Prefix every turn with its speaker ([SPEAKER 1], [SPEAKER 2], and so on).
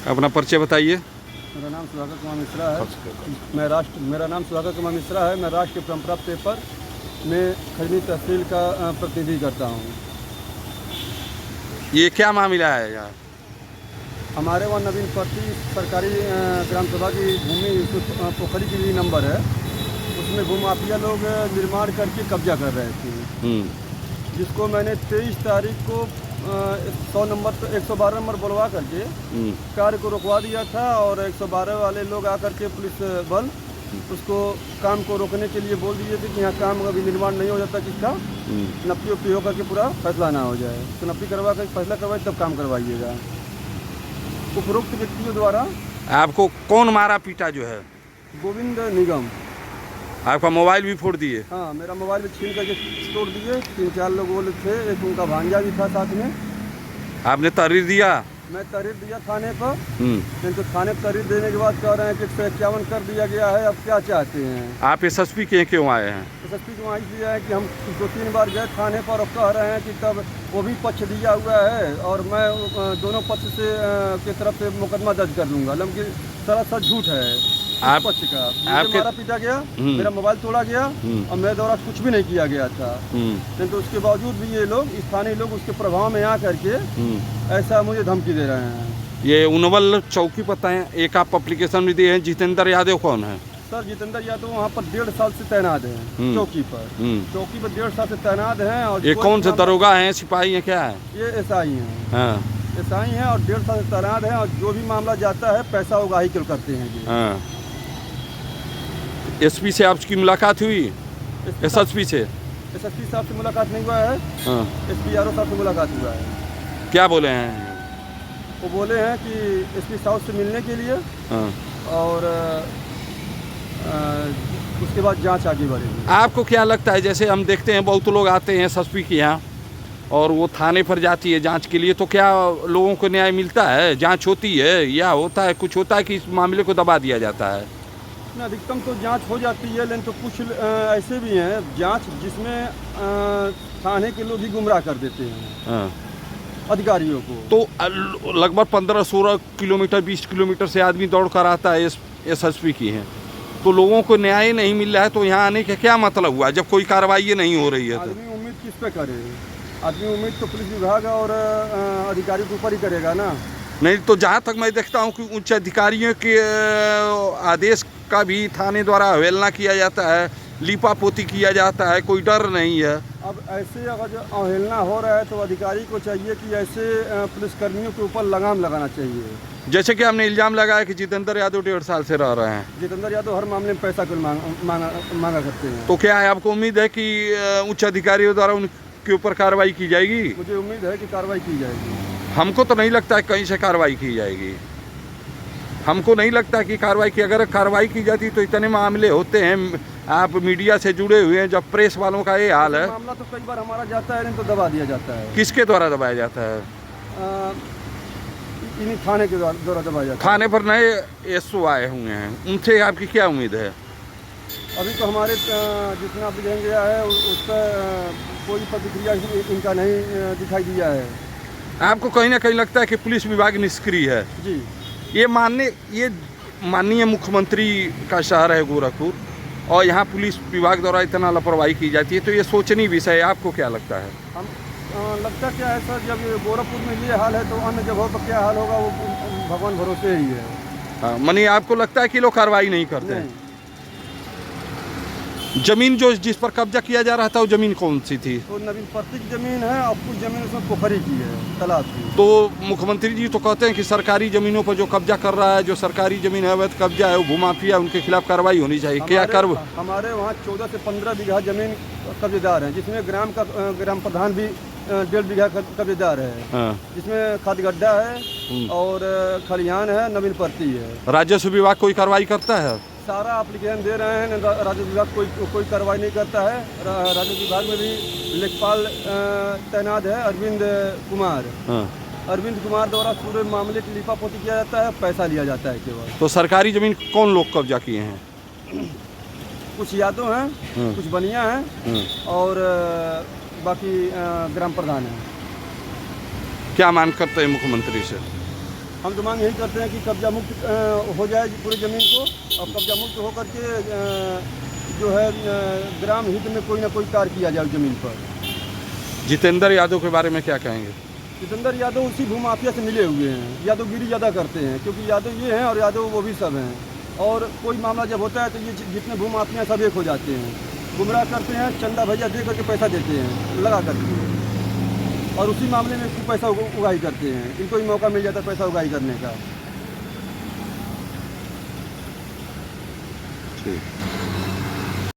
[SPEAKER 1] अपना परिचय बताइए।
[SPEAKER 2] मेरा नाम सुधाकर कुमार मिश्रा है। मेरा नाम सुधाकर कुमार मिश्रा है। मैं राष्ट्रीय परंपरा पेपर में खजनी तहसील का प्रतिनिधि करता हूँ।
[SPEAKER 1] ये क्या मामला है यार?
[SPEAKER 2] हमारे वहाँ नवीन पट्टी सरकारी ग्राम सभा की भूमि पोखरी की नंबर है, उसमें भूमाफिया लोग निर्माण करके कब्जा कर रहे थे, जिसको मैंने 23 तारीख को 100 नंबर पर 112 नंबर बुलवा करके कार्य को रुकवा दिया था। और 112 वाले लोग आकर के पुलिस बल उसको काम को रोकने के लिए बोल दिए थे कि यहाँ काम अभी निर्माण नहीं हो जाता, किसका नपी उपी होकर के पूरा फैसला ना हो जाए, तो नपी करवा कर फैसला करवाए तब काम करवाइएगा। उपरोक्त व्यक्तियों द्वारा
[SPEAKER 1] आपको कौन मारा पीटा जो है?
[SPEAKER 2] गोविंद निगम।
[SPEAKER 1] आपका मोबाइल भी फोड़ दिए?
[SPEAKER 2] हाँ, मेरा मोबाइल भी छीन करके तोड़ दिए। 3-4 लोग वो थे, एक उनका भांजा भी था साथ में।
[SPEAKER 1] आपने तहरीर दिया? मैं
[SPEAKER 2] तहरीर दिया थाने पर, लेकिन तो थाने पर तहरीर देने के बाद कह रहे हैं कि 151 कर दिया गया है, अब क्या चाहते हैं
[SPEAKER 1] आप? एसएसपी के क्यों आए हैं?
[SPEAKER 2] एसएसपी को वहाँ इसलिए है कि हम 2-3 बार गए थाने पर और कह रहे हैं कि तब वो भी पक्ष दिया हुआ है और मैं दोनों पक्ष से की तरफ से मुकदमा दर्ज कर लूँगा। हालांकि सरासर झूठ है
[SPEAKER 1] आप
[SPEAKER 2] पक्ष का।
[SPEAKER 1] आपके
[SPEAKER 2] मारा पीटा गया, मेरा मोबाइल तोड़ा गया और मेरे द्वारा कुछ भी नहीं किया गया था, लेकिन तो उसके बावजूद भी ये लोग स्थानीय लोग उसके प्रभाव में आ करके ऐसा मुझे धमकी दे रहे हैं।
[SPEAKER 1] ये उनवल चौकी पता है, एक आप एप्लीकेशन भी दिए हैं। जितेंद्र यादव कौन है?
[SPEAKER 2] सर, जितेंद्र यादव वहाँ पर 1.5 साल से तैनात हैं चौकी पर। चौकी पर 1.5 साल से तैनात हैं। और
[SPEAKER 1] ये कौन से दरोगा हैं, सिपाही हैं, क्या है?
[SPEAKER 2] ये एसआई हैं। एसआई हैं और 1.5 साल से तैनात हैं और जो भी मामला जाता है पैसा उगाही करते हैं।
[SPEAKER 1] एसपी से आपकी मुलाकात हुई? एसएसपी से?
[SPEAKER 2] एसएसपी साहब से मुलाकात नहीं हुआ है। एसपी यारो साहब से मुलाकात हुआ है।
[SPEAKER 1] क्या बोले हैं?
[SPEAKER 2] वो बोले हैं कि एसपी साहब से मिलने के लिए और उसके बाद जांच आगे बढ़ेगी। आपको
[SPEAKER 1] क्या लगता है, जैसे हम देखते हैं बहुत लोग आते हैं एसएसपी के यहाँ और वो थाने पर जाती है जांच के लिए, तो क्या लोगों को न्याय मिलता है? जांच होती है या होता है कुछ होता है कि इस मामले को दबा दिया जाता है?
[SPEAKER 2] अधिकतम तो जांच हो जाती है, लेकिन तो कुछ ऐसे भी हैं जांच जिसमें थाने के लोग ही गुमराह कर देते हैं अधिकारियों को।
[SPEAKER 1] तो लगभग 15-16 किलोमीटर 20 किलोमीटर से आदमी दौड़ कर आता है एसएसपी की है, तो लोगों को न्याय नहीं मिल रहा है, तो यहाँ आने का क्या मतलब हुआ जब कोई कार्रवाई नहीं हो रही है? तो
[SPEAKER 2] आदमी उम्मीद किस पे करे? आदमी उम्मीद तो पुलिस विभाग और अधिकारी के ऊपर ही करेगा ना।
[SPEAKER 1] नहीं तो जहाँ तक मैं देखता हूँ कि उच्च अधिकारियों के आदेश का भी थाने द्वारा अवहेलना किया जाता है, लीपापोती किया जाता है, कोई डर नहीं है।
[SPEAKER 2] अब ऐसे अगर जो अवहेलना हो रहा है तो अधिकारी को चाहिए कि ऐसे पुलिसकर्मियों के ऊपर लगाम लगाना चाहिए।
[SPEAKER 1] जैसे कि हमने इल्ज़ाम लगाया कि जितेंद्र यादव 1.5 साल से रह रहे हैं।
[SPEAKER 2] जितेंद्र यादव हर मामले में पैसा को मांगा करते हैं।
[SPEAKER 1] तो क्या है, आपको उम्मीद है कि उच्च अधिकारियों द्वारा उनके ऊपर कार्रवाई की जाएगी?
[SPEAKER 2] मुझे उम्मीद है कि कार्रवाई की जाएगी।
[SPEAKER 1] हमको तो नहीं लगता है कहीं से कार्रवाई की जाएगी। हमको नहीं लगता कि कार्रवाई की, अगर कार्रवाई की जाती तो इतने मामले होते हैं। आप मीडिया से जुड़े हुए हैं, जब प्रेस वालों का ये हाल है।
[SPEAKER 2] मामला तो कई बार हमारा जाता है, नहीं तो दबा दिया जाता है।
[SPEAKER 1] किसके द्वारा दबाया जाता है?
[SPEAKER 2] इन्हीं थाने के द्वारा दबाया जाता है।
[SPEAKER 1] थाने पर नए एसओ आए हुए हैं, उनसे आपकी क्या उम्मीद है?
[SPEAKER 2] अभी तो हमारे जितना अभियान गया है उस पर कोई प्रतिक्रिया इनका नहीं दिखाई दिया है।
[SPEAKER 1] आपको कहीं ना कहीं लगता है कि पुलिस विभाग निष्क्रिय है?
[SPEAKER 2] जी।
[SPEAKER 1] ये माननीय मुख्यमंत्री का शहर है गोरखपुर और यहाँ पुलिस विभाग द्वारा इतना लापरवाही की जाती है, तो ये सोचनीय विषय है। आपको क्या लगता है?
[SPEAKER 2] लगता क्या है सर, जब ये गोरखपुर में ये हाल है तो अन्य जगहों पर क्या हाल होगा वो भगवान भरोसे ही है।
[SPEAKER 1] हाँ, मनी आपको लगता है कि लोग कार्रवाई नहीं करते हैं? जमीन जो जिस पर कब्जा किया जा रहा था वो जमीन कौन सी थी?
[SPEAKER 2] तो नवीन पट्टी की जमीन है और कुछ जमीन उसमें पोखरी की है, तालाब की।
[SPEAKER 1] तो मुख्यमंत्री जी तो कहते हैं कि सरकारी जमीनों पर जो कब्जा कर रहा है, जो सरकारी जमीन है अवैध कब्जा है, वो भूमाफिया, उनके खिलाफ कार्रवाई होनी चाहिए। क्या कर?
[SPEAKER 2] हमारे वहाँ 14 से 15 बीघा जमीन कब्जेदार हैं, जिसमें ग्राम प्रधान भी 1.5 बीघा कब्जेदार है, जिसमें खाद गड्ढा है और खलिहान है, नवीन पट्टी है।
[SPEAKER 1] राजस्व विभाग कोई कार्रवाई करता है?
[SPEAKER 2] सारा एप्लीकेशन दे रहे हैं, राजस्व विभाग कोई कार्रवाई नहीं करता है। राजस्व विभाग में भी लेखपाल तैनात है अरविंद कुमार। अरविंद कुमार द्वारा पूरे मामले की लिपापोती किया जाता है, पैसा लिया जाता है केवल।
[SPEAKER 1] तो सरकारी जमीन कौन लोग कब्जा किए हैं?
[SPEAKER 2] कुछ यादव हैं, कुछ बनिया हैं और बाकी ग्राम प्रधान हैं।
[SPEAKER 1] क्या मांग करते हैं मुख्यमंत्री से?
[SPEAKER 2] हम तो मांग यही करते हैं कि कब्जा मुक्त हो जाए पूरी ज़मीन को, और कब्जा मुक्त होकर के जो है ग्राम हित में कोई ना कोई कार्य किया जाए ज़मीन पर।
[SPEAKER 1] जितेंद्र यादव के बारे में क्या कहेंगे?
[SPEAKER 2] जितेंद्र यादव उसी भूमाफिया से मिले हुए हैं, यादवगिरी ज़्यादा करते हैं, क्योंकि यादव ये हैं और यादव वो भी सब हैं। और कोई मामला जब होता है तो ये जितने भूमाफिया सब एक हो जाते हैं, गुमराह करते हैं, चंदा भैया दे करके पैसा देते हैं लगा करके, और उसी मामले में फिर पैसा उगाही करते हैं। इनको ही मौका मिल जाता है पैसा उगाही करने का।
[SPEAKER 1] ठीक।